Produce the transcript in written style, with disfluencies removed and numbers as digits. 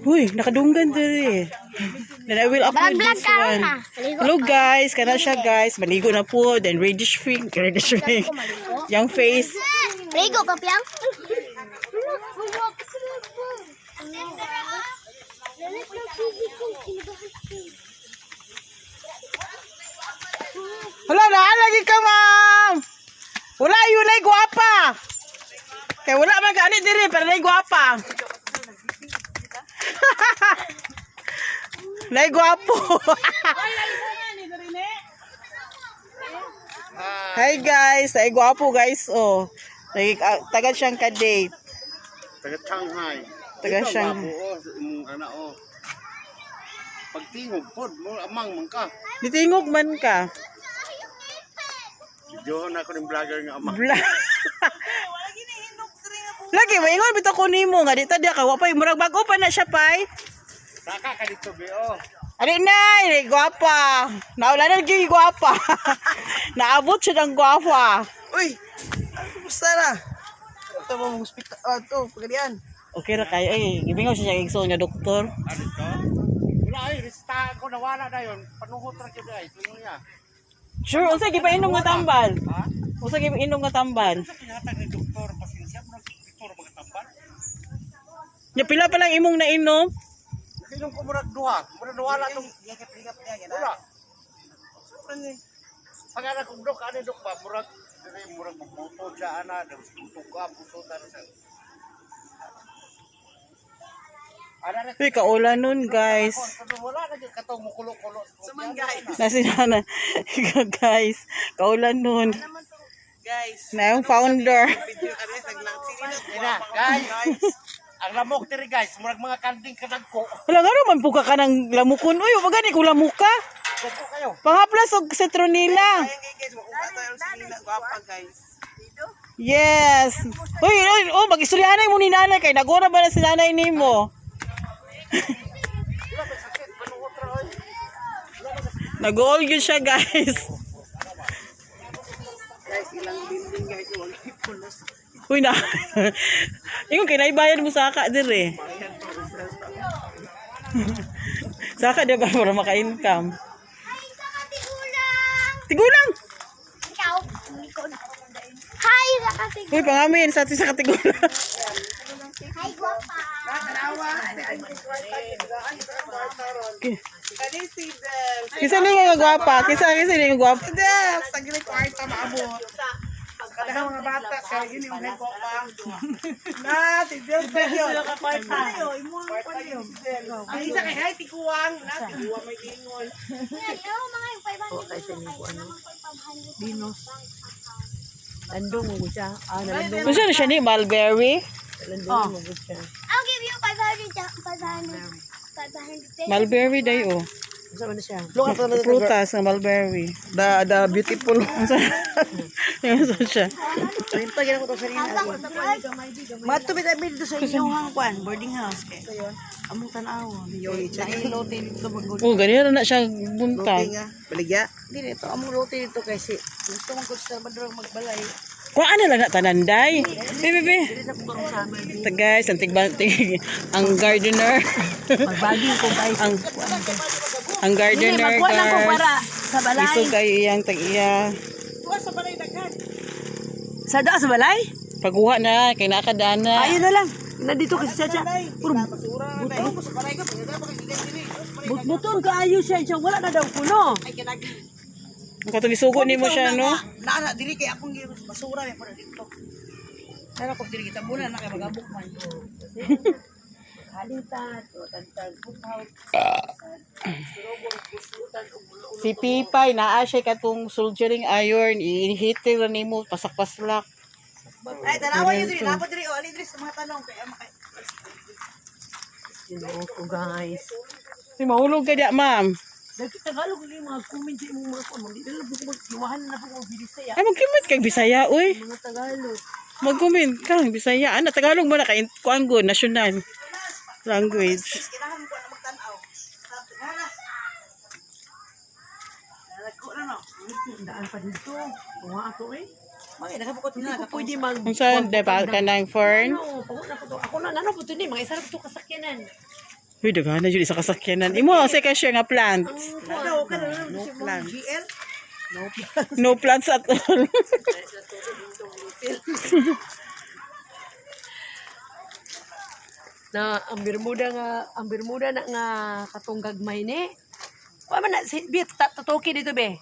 Uy, nakadunggan diri. Then I will upload this one. Hello guys, kana siya guys. Maligo na po. Then reddish pink. Young face. Ligo ka piyang? Hala na, lagi ka ma'am. Wala yun ay guwapa. Kaya wala man kaanit diri, pero ay guwapa. Lay guwapo. Hi guys, ay guwapo guys oh. Taga siyang ka-date. Taga Shanghai. Taga Shanghai. Imong anak oh. Pagtingog pod mo amang man ka. Ditingog man ka. Videohon ako ng vlogger nga amang. Lagi maingon bitaw ko nimo nga dita dia ka wa pay murag bag-o pa na siya pay. Saka ka dito be oh. Ari nay, guwapa. Naula na gyud guwapa. Naabot siya ng guwapa. Uy, kumusta na? Ito mo mong hospital. Ito, pagkalian. Okay ra kayo eh. Gibingaw siya sa igsoon nga doktor. Ano to? Wala ay resta ko nawala na yon. Panuhot ra gyud ay tuyo niya. Sure, unsa gipainom nga tambal? Ha? Unsa gipainom nga tambal? Sa kinatag ni doktor pasensya mo doktor magatambal. Nya pila pa lang imong nainom? Inom ko murag duha. Murag nawala tong Ligat-ligat niya. Yan. wala. Pagana kong dok ano dok ba murag murag buto siya ana daw tuga buto ta sa. Ana na Uy, kaulan nun guys. wala na gyud katong mukulo-kulo. Saman guys. Nasinana. Guys, kaulan nun. Guys. Na yung founder. Video ka rin. Naglang sinilot. Ina, guys. Ang lamok diri guys, murag mga kanding kadagko. Wala nga naman puka ka ng lamukon. Uy, wagani ko lamuka. Kupo kayo. Pangaplas og citronella. Ayan guys. Makuha tayo ang sinilot. Guwapa guys. Yes. Uy, oh, mag-istoryahanay mo ni nanay kay nagora ba na si nanay nimo? Nag-all yun siya guys. Guys, ilang building guys. Huwag ipulos. Uy na. Ingon kay naibayan mo saka dire. Saka dia ba para maka-income? Tigulang. Ikaw. Hi, nakatigulang. Uy, pangamin sa atin sa katigulang. Hi, guwapa. Kani si Del. Kisa ni nga gwapa, kisa ni nga gwapa. Del. Tagilay kwarta maabot. Kadang mga bata. Kaya yun yung may guwapa. Na, si Del. Sila ka kwarta. Kwarta yun. Ang isa kay Hay, tikuwang. Tikuwang may dingon. Yan, mga yung 500. Dinos. Landong mo siya. Ah, nalandong. Kung saan siya ni Mulberry? Landong mo siya. I'll give you 500. Mulberry day oh. Saan man siya? Prutas ng mulberry. The beautiful. Yan siya. Ayun pa, gano'n ko ito sa rin. Matubit ay dito sa inyong kwan, boarding house. Kaya, among tanaw. Dahil lote dito mag-good. Oh, ganyan na siya buntag. Baligya. Hindi ito, among lote dito kasi gusto mong gusto na magbalay. Kung ano lang na tananday. Bebe. Hindi na po kung sama. Ito guys, ang gardener. Magbaging ko guys. ang gardener Magkuha lang ko para guys. sa balay. Iso kayo iyang tag-iya. Sa doon sa balay? Pagkuha na, kay nakadana. Ayun na lang. Na dito kasi siya. Puro buton kaayo siya. Wala na daw kuno. Ang katulisugo ni mo siya, no? Na, diri kay akong basura may para dito. Nara ko diri kita muna na kay magabok man. Halitan, tantang putaw. Si Pipay, naa siya katong soldiering iron. I-hitter na nimo, pasak-paslak. Ay, tanawa yun diri. Dapat diri. O, alin diri sa mga tanong. Kaya makay. Ginoo ko guys. Si mahulog ka diya, ma'am. Dagki Tagalog ni mga comment sa imong mga comment. Dili lang buko iwahan na po ang bilisaya. Ay, mag-comment kag Bisaya, uy. Mga Tagalog. Mag-comment kang Bisaya. Ano, Tagalog mo na kay Kuanggo, national language. Kinahan mo na magtanaw. Hala. Nalagko na no. Daan pa dito. Tunga ako eh. Mga nakabukot na Hindi ko pwede mag... Kung saan, di ba, kanang fern? Ano, pagod na ko to. Ako na, ano po ito ni, mga isa na ito kasakyanan. Uy, dagana dyan sa kasakyanan. Imo, sa kasya nga plants. Ano, ka na lang, si mga GL. No plants at all. Na ang Bermuda na nga katong gagmay ni. Wa man na si Bit tatoki dito be.